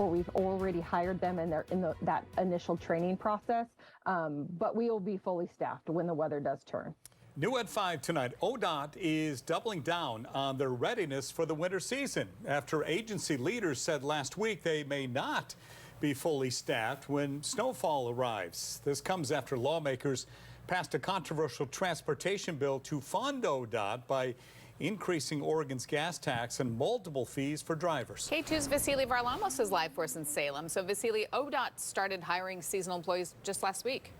people. We've already hired them and they're in that initial training process, but we will be fully staffed when the weather does turn. New at 5 tonight, ODOT is doubling down on their readiness for the winter season after agency leaders said last week they may not be fully staffed when snowfall arrives. This comes after lawmakers passed a controversial transportation bill to fund ODOT by increasing Oregon's gas tax and multiple fees for drivers. K2's Vasily Varlamos is live for us in Salem. So Vasily, ODOT started hiring seasonal employees just last week.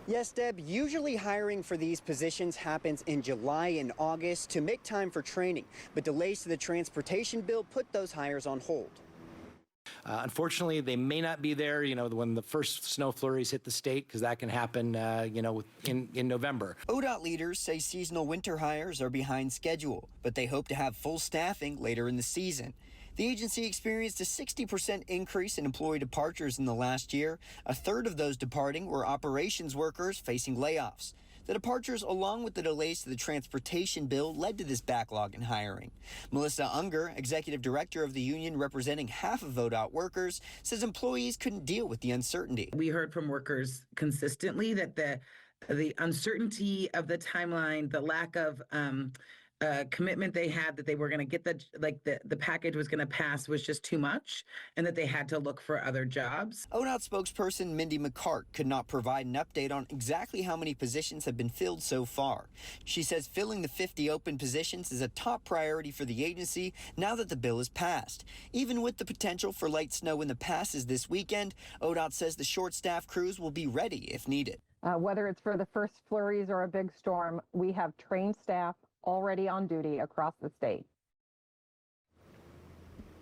Yes, Deb, usually hiring for these positions happens in July and August to make time for training, but delays to the transportation bill put those hires on hold. Unfortunately, they may not be there, when the first snow flurries hit the state, because that can happen, in November. ODOT leaders say seasonal winter hires are behind schedule, but they hope to have full staffing later in the season. The agency experienced a 60% increase in employee departures in the last year. A third of those departing were operations workers facing layoffs. The departures, along with the delays to the transportation bill, led to this backlog in hiring. Melissa Unger, executive director of the union representing half of ODOT workers, says employees couldn't deal with the uncertainty. We heard from workers consistently that the uncertainty of the timeline, the lack of commitment they had that they were going to get the package was going to pass was just too much, and that they had to look for other jobs. ODOT spokesperson Mindy McCart could not provide an update on exactly how many positions have been filled so far. She says filling the 50 open positions is a top priority for the agency now that the bill is passed. Even with the potential for light snow in the passes this weekend, ODOT says the short-staffed crews will be ready if needed. Whether it's for the first flurries or a big storm, we have trained staff already on duty across the state.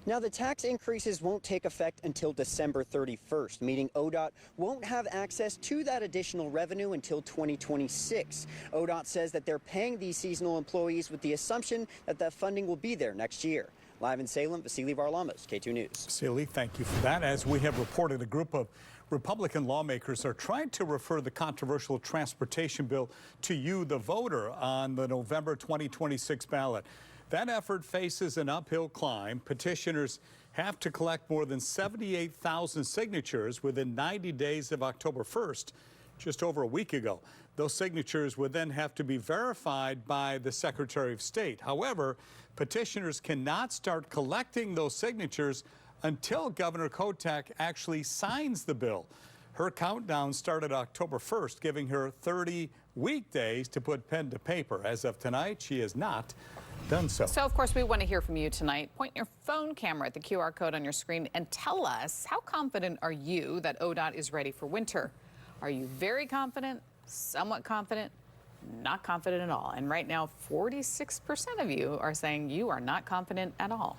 Now, the tax increases won't take effect until December 31st, meaning ODOT won't have access to that additional revenue until 2026. ODOT says that they're paying these seasonal employees with the assumption that that funding will be there next year. Live in Salem, Vasily Varlamos, K2 News. Vasily, thank you for that. As we have reported, a group of Republican lawmakers are trying to refer the controversial transportation bill to you, the voter, on the November 2026 ballot. That effort faces an uphill climb. Petitioners have to collect more than 78,000 signatures within 90 days of October 1st, just over a week ago. Those signatures would then have to be verified by the Secretary of State. However, petitioners cannot start collecting those signatures until Governor Kotek actually signs the bill. Her countdown started October 1st, giving her 30 weekdays to put pen to paper. As of tonight, she has not done so. So, of course, we want to hear from you tonight. Point your phone camera at the QR code on your screen and tell us, how confident are you that ODOT is ready for winter? Are you very confident, somewhat confident, not confident at all? And right now, 46% of you are saying you are not confident at all.